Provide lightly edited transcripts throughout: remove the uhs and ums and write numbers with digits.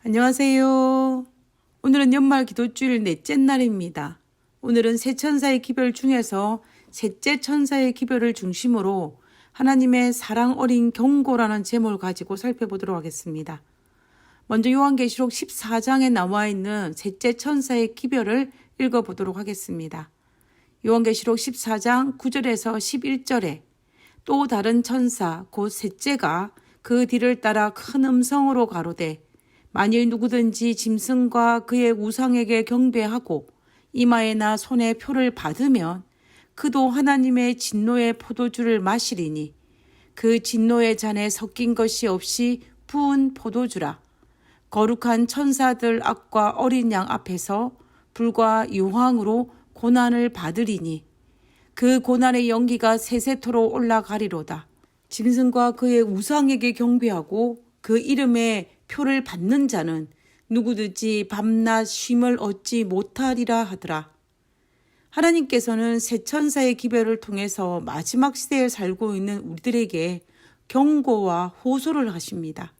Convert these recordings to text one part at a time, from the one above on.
안녕하세요. 오늘은 연말 기도주일 넷째 날입니다. 오늘은 세 천사의 기별 중에서 셋째 천사의 기별을 중심으로 하나님의 사랑 어린 경고라는 제목을 가지고 살펴보도록 하겠습니다. 먼저 요한계시록 14장에 나와 있는 셋째 천사의 기별을 읽어보도록 하겠습니다. 요한계시록 14장 9절에서 11절에 또 다른 천사 곧 셋째가 그 뒤를 따라 큰 음성으로 가로되 만일 누구든지 짐승과 그의 우상에게 경배하고 이마에나 손에 표를 받으면 그도 하나님의 진노의 포도주를 마시리니 그 진노의 잔에 섞인 것이 없이 부은 포도주라. 거룩한 천사들 앞과 어린 양 앞에서 불과 유황으로 고난을 받으리니 그 고난의 연기가 세세토록 올라가리로다. 짐승과 그의 우상에게 경배하고 그 이름에 표를 받는 자는 누구든지 밤낮 쉼을 얻지 못하리라 하더라. 하나님께서는 새 천사의 기별을 통해서 마지막 시대에 살고 있는 우리들에게 경고와 호소를 하십니다.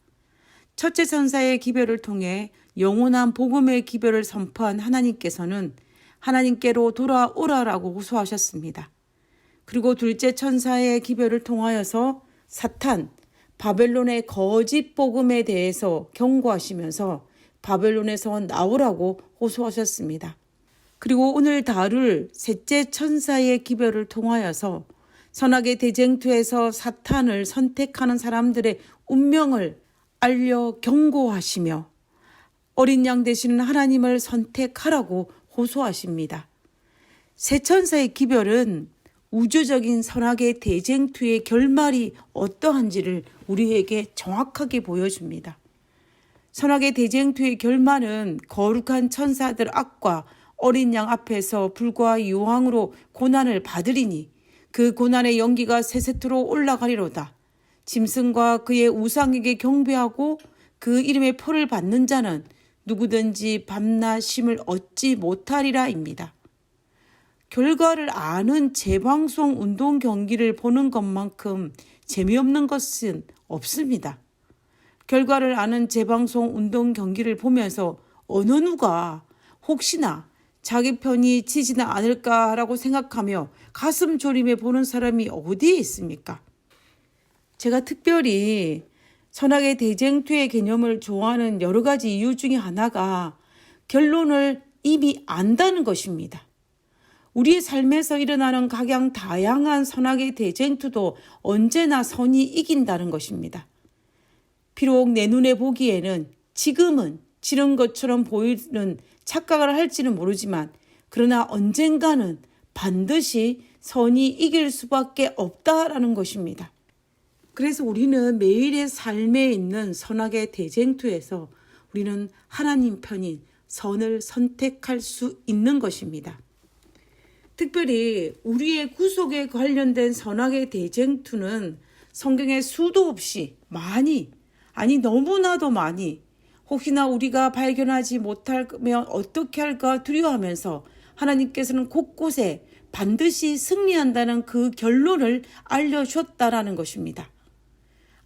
첫째 천사의 기별을 통해 영원한 복음의 기별을 선포한 하나님께서는 하나님께로 돌아오라라고 호소하셨습니다. 그리고 둘째 천사의 기별을 통하여서 사탄, 바벨론의 거짓 복음에 대해서 경고하시면서 바벨론에서 나오라고 호소하셨습니다. 그리고 오늘 다룰 셋째 천사의 기별을 통하여서 선악의 대쟁투에서 사탄을 선택하는 사람들의 운명을 알려 경고하시며 어린 양 되시는 하나님을 선택하라고 호소하십니다. 새 천사의 기별은 우주적인 선악의 대쟁투의 결말이 어떠한지를 우리에게 정확하게 보여줍니다. 선악의 대쟁투의 결말은 거룩한 천사들 앞과 어린 양 앞에서 불과 유황으로 고난을 받으리니 그 고난의 연기가 세세토록 올라가리로다. 짐승과 그의 우상에게 경배하고 그 이름의 표를 받는 자는 누구든지 밤낮 쉼을 얻지 못하리라입니다. 결과를 아는 재방송 운동 경기를 보는 것만큼 재미없는 것은 없습니다. 결과를 아는 재방송 운동 경기를 보면서 어느 누가 혹시나 자기 편이 지지는 않을까라고 생각하며 가슴 졸이며 보는 사람이 어디에 있습니까? 제가 특별히 선악의 대쟁투의 개념을 좋아하는 여러 가지 이유 중에 하나가 결론을 이미 안다는 것입니다. 우리의 삶에서 일어나는 각양 다양한 선악의 대쟁투도 언제나 선이 이긴다는 것입니다. 비록 내 눈에 보기에는 지금은 지른 것처럼 보이는 착각을 할지는 모르지만 그러나 언젠가는 반드시 선이 이길 수밖에 없다라는 것입니다. 그래서 우리는 매일의 삶에 있는 선악의 대쟁투에서 우리는 하나님 편인 선을 선택할 수 있는 것입니다. 특별히 우리의 구속에 관련된 선악의 대쟁투는 성경에 수도 없이 많이, 아니 너무나도 많이, 혹시나 우리가 발견하지 못하면 어떻게 할까 두려워하면서 하나님께서는 곳곳에 반드시 승리한다는 그 결론을 알려주었다라는 것입니다.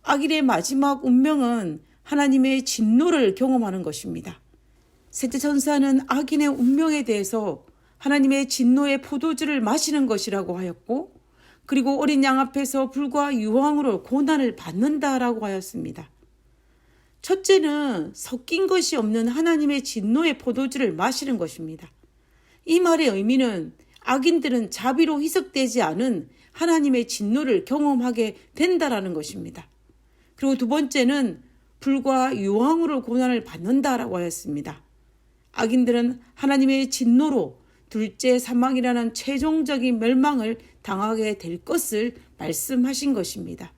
악인의 마지막 운명은 하나님의 진노를 경험하는 것입니다. 셋째 천사는 악인의 운명에 대해서 하나님의 진노의 포도주를 마시는 것이라고 하였고, 그리고 어린 양 앞에서 불과 유황으로 고난을 받는다라고 하였습니다. 첫째는 섞인 것이 없는 하나님의 진노의 포도주를 마시는 것입니다. 이 말의 의미는 악인들은 자비로 희석되지 않은 하나님의 진노를 경험하게 된다라는 것입니다. 그리고 두 번째는 불과 유황으로 고난을 받는다라고 하였습니다. 악인들은 하나님의 진노로 둘째 사망이라는 최종적인 멸망을 당하게 될 것을 말씀하신 것입니다.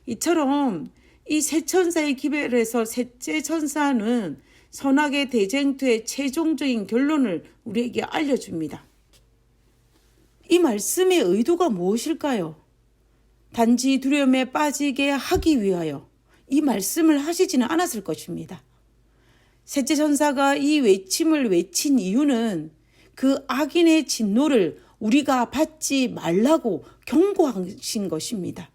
이처럼 이 세 천사의 기별에서 셋째 천사는 선악의 대쟁투의 최종적인 결론을 우리에게 알려줍니다. 이 말씀의 의도가 무엇일까요? 단지 두려움에 빠지게 하기 위하여 이 말씀을 하시지는 않았을 것입니다. 셋째 천사가 이 외침을 외친 이유는 그 악인의 진노를 우리가 받지 말라고 경고하신 것입니다.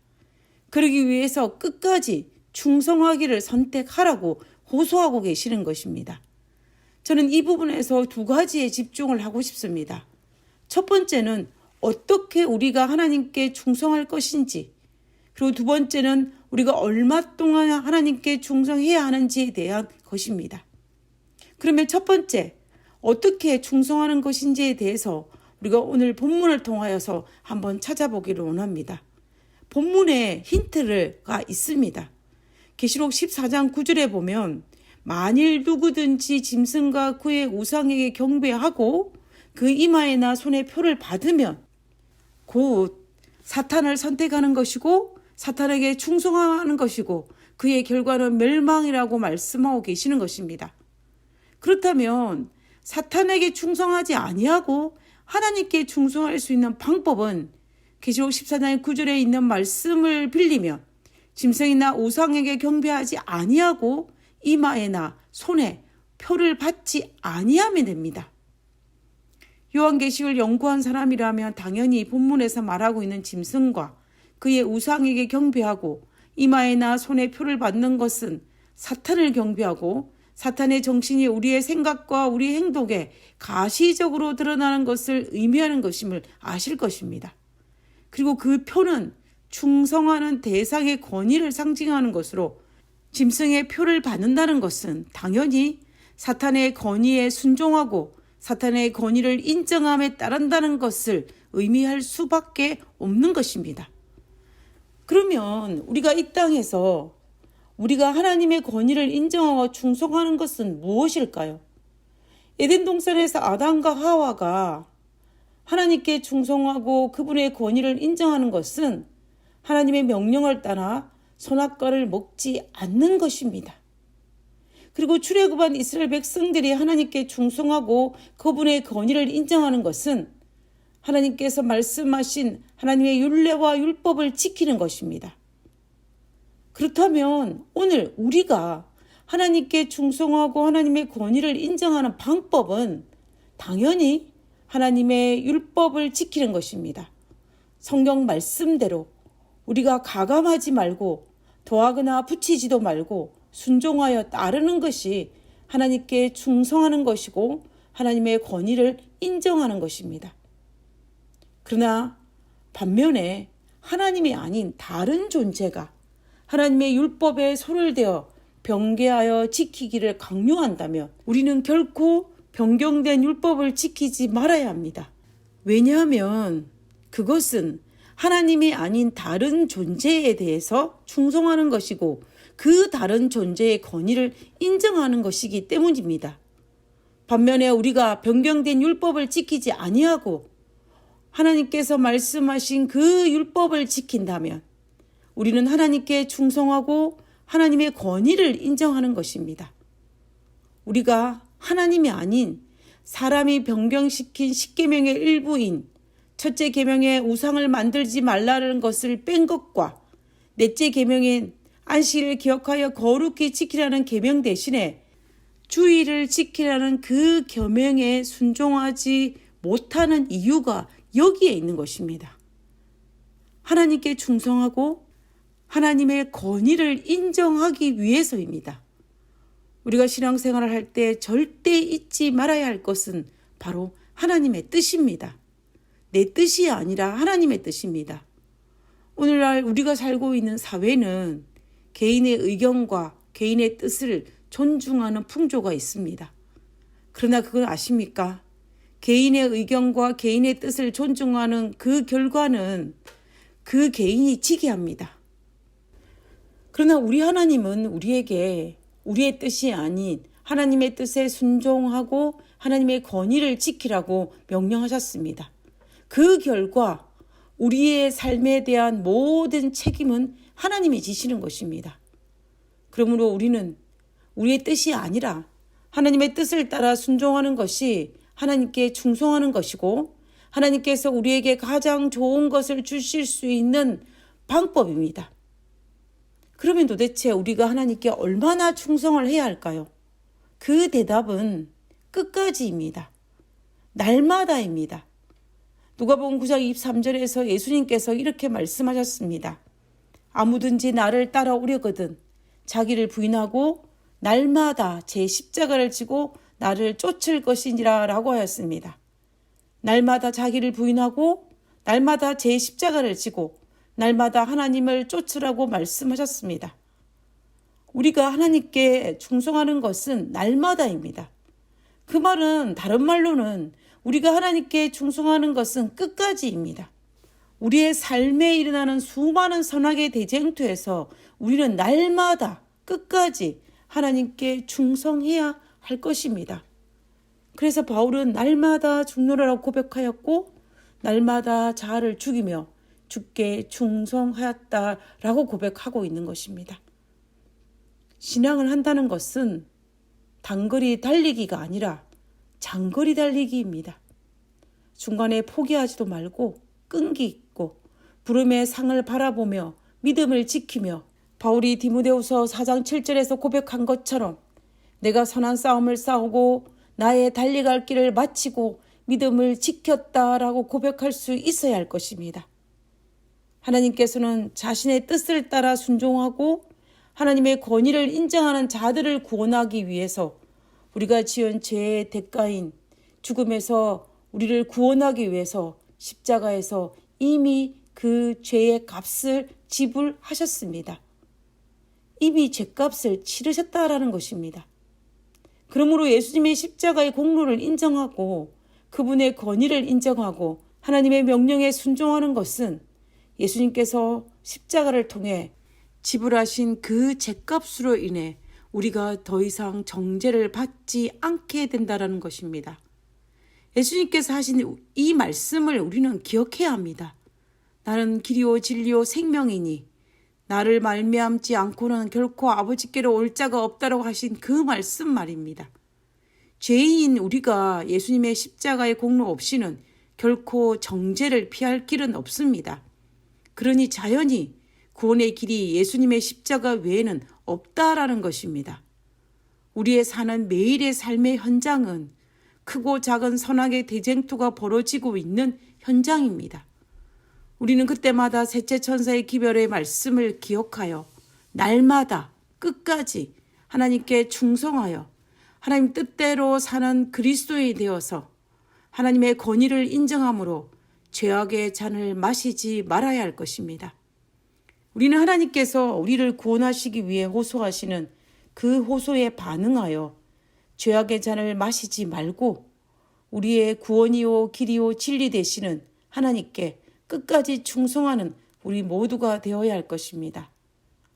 그러기 위해서 끝까지 충성하기를 선택하라고 호소하고 계시는 것입니다. 저는 이 부분에서 두 가지에 집중을 하고 싶습니다. 첫 번째는 어떻게 우리가 하나님께 충성할 것인지, 그리고 두 번째는 우리가 얼마 동안 하나님께 충성해야 하는지에 대한 것입니다. 그러면 첫 번째, 어떻게 충성하는 것인지에 대해서 우리가 오늘 본문을 통하여서 한번 찾아보기를 원합니다. 본문에 힌트가 있습니다. 계시록 14장 9절에 보면 만일 누구든지 짐승과 그의 우상에게 경배하고 그 이마에나 손에 표를 받으면 곧 사탄을 선택하는 것이고 사탄에게 충성하는 것이고 그의 결과는 멸망이라고 말씀하고 계시는 것입니다. 그렇다면 사탄에게 충성하지 아니하고 하나님께 충성할 수 있는 방법은 계시록 14장 9절에 있는 말씀을 빌리며 짐승이나 우상에게 경배하지 아니하고 이마에나 손에 표를 받지 아니하면 됩니다. 요한계시록을 연구한 사람이라면 당연히 본문에서 말하고 있는 짐승과 그의 우상에게 경배하고 이마에나 손에 표를 받는 것은 사탄을 경배하고 사탄의 정신이 우리의 생각과 우리의 행동에 가시적으로 드러나는 것을 의미하는 것임을 아실 것입니다. 그리고 그 표는 충성하는 대상의 권위를 상징하는 것으로 짐승의 표를 받는다는 것은 당연히 사탄의 권위에 순종하고 사탄의 권위를 인정함에 따른다는 것을 의미할 수밖에 없는 것입니다. 그러면 우리가 이 땅에서 우리가 하나님의 권위를 인정하고 충성하는 것은 무엇일까요? 에덴 동산에서 아담과 하와가 하나님께 충성하고 그분의 권위를 인정하는 것은 하나님의 명령을 따라 선악과를 먹지 않는 것입니다. 그리고 출애굽한 이스라엘 백성들이 하나님께 충성하고 그분의 권위를 인정하는 것은 하나님께서 말씀하신 하나님의 율례와 율법을 지키는 것입니다. 그렇다면 오늘 우리가 하나님께 충성하고 하나님의 권위를 인정하는 방법은 당연히 하나님의 율법을 지키는 것입니다. 성경 말씀대로 우리가 가감하지 말고 더하거나 붙이지도 말고 순종하여 따르는 것이 하나님께 충성하는 것이고 하나님의 권위를 인정하는 것입니다. 그러나 반면에 하나님이 아닌 다른 존재가 하나님의 율법에 손을 대어 변개하여 지키기를 강요한다면 우리는 결코 변경된 율법을 지키지 말아야 합니다. 왜냐하면 그것은 하나님이 아닌 다른 존재에 대해서 충성하는 것이고 그 다른 존재의 권위를 인정하는 것이기 때문입니다. 반면에 우리가 변경된 율법을 지키지 아니하고 하나님께서 말씀하신 그 율법을 지킨다면 우리는 하나님께 충성하고 하나님의 권위를 인정하는 것입니다. 우리가 하나님이 아닌 사람이 변경시킨 십계명의 일부인 첫째 계명에 우상을 만들지 말라는 것을 뺀 것과 넷째 계명인 안식일을 기억하여 거룩히 지키라는 계명 대신에 주일을 지키라는 그 계명에 순종하지 못하는 이유가 여기에 있는 것입니다. 하나님께 충성하고 하나님의 권위를 인정하기 위해서입니다. 우리가 신앙생활을 할 때 절대 잊지 말아야 할 것은 바로 하나님의 뜻입니다. 내 뜻이 아니라 하나님의 뜻입니다. 오늘날 우리가 살고 있는 사회는 개인의 의견과 개인의 뜻을 존중하는 풍조가 있습니다. 그러나 그걸 아십니까? 개인의 의견과 개인의 뜻을 존중하는 그 결과는 그 개인이 지게 합니다. 그러나 우리 하나님은 우리에게 우리의 뜻이 아닌 하나님의 뜻에 순종하고 하나님의 권위를 지키라고 명령하셨습니다. 그 결과 우리의 삶에 대한 모든 책임은 하나님이 지시는 것입니다. 그러므로 우리는 우리의 뜻이 아니라 하나님의 뜻을 따라 순종하는 것이 하나님께 충성하는 것이고 하나님께서 우리에게 가장 좋은 것을 주실 수 있는 방법입니다. 그러면 도대체 우리가 하나님께 얼마나 충성을 해야 할까요? 그 대답은 끝까지입니다. 날마다입니다. 누가복음 9장 23절에서 예수님께서 이렇게 말씀하셨습니다. 아무든지 나를 따라오려거든 자기를 부인하고 날마다 제 십자가를 지고 나를 쫓을 것이니라 라고 하였습니다. 날마다 자기를 부인하고 날마다 제 십자가를 지고 날마다 하나님을 쫓으라고 말씀하셨습니다. 우리가 하나님께 충성하는 것은 날마다입니다. 그 말은 다른 말로는 우리가 하나님께 충성하는 것은 끝까지입니다. 우리의 삶에 일어나는 수많은 선악의 대쟁투에서 우리는 날마다 끝까지 하나님께 충성해야 할 것입니다. 그래서 바울은 날마다 죽노라라고 고백하였고 날마다 자아를 죽이며 주께 충성하였다라고 고백하고 있는 것입니다. 신앙을 한다는 것은 단거리 달리기가 아니라 장거리 달리기입니다. 중간에 포기하지도 말고 끈기 있고 부름의 상을 바라보며 믿음을 지키며 바울이 디모데후서 4장 7절에서 고백한 것처럼 내가 선한 싸움을 싸우고 나의 달려갈 길을 마치고 믿음을 지켰다라고 고백할 수 있어야 할 것입니다. 하나님께서는 자신의 뜻을 따라 순종하고 하나님의 권위를 인정하는 자들을 구원하기 위해서 우리가 지은 죄의 대가인 죽음에서 우리를 구원하기 위해서 십자가에서 이미 그 죄의 값을 지불하셨습니다. 이미 죄값을 치르셨다라는 것입니다. 그러므로 예수님의 십자가의 공로를 인정하고 그분의 권위를 인정하고 하나님의 명령에 순종하는 것은 예수님께서 십자가를 통해 지불하신 그 죄값으로 인해 우리가 더 이상 정죄를 받지 않게 된다는 것입니다. 예수님께서 하신 이 말씀을 우리는 기억해야 합니다. 나는 길이요 진리요 생명이니 나를 말미암지 않고는 결코 아버지께로 올 자가 없다라고 하신 그 말씀 말입니다. 죄인 우리가 예수님의 십자가의 공로 없이는 결코 정죄를 피할 길은 없습니다. 그러니 자연히 구원의 길이 예수님의 십자가 외에는 없다라는 것입니다. 우리의 사는 매일의 삶의 현장은 크고 작은 선악의 대쟁투가 벌어지고 있는 현장입니다. 우리는 그때마다 셋째 천사의 기별의 말씀을 기억하여 날마다 끝까지 하나님께 충성하여 하나님 뜻대로 사는 그리스도인이 되어서 하나님의 권위를 인정함으로 죄악의 잔을 마시지 말아야 할 것입니다. 우리는 하나님께서 우리를 구원하시기 위해 호소하시는 그 호소에 반응하여 죄악의 잔을 마시지 말고 우리의 구원이요 길이요 진리 되시는 하나님께 끝까지 충성하는 우리 모두가 되어야 할 것입니다.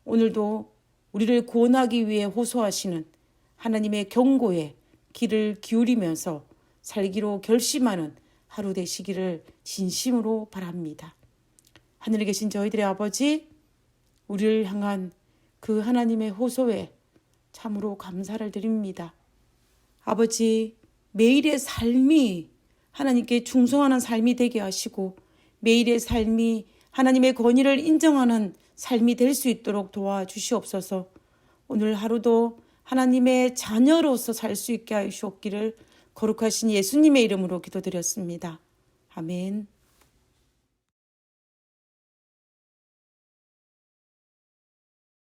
오늘도 우리를 구원하기 위해 호소하시는 하나님의 경고에 귀를 기울이면서 살기로 결심하는 하루 되시기를 진심으로 바랍니다. 하늘에 계신 저희들의 아버지, 우리를 향한 그 하나님의 호소에 참으로 감사를 드립니다. 아버지, 매일의 삶이 하나님께 충성하는 삶이 되게 하시고 매일의 삶이 하나님의 권위를 인정하는 삶이 될 수 있도록 도와주시옵소서. 오늘 하루도 하나님의 자녀로서 살 수 있게 하시옵기를 거룩하신 예수님의 이름으로 기도드렸습니다. 아멘.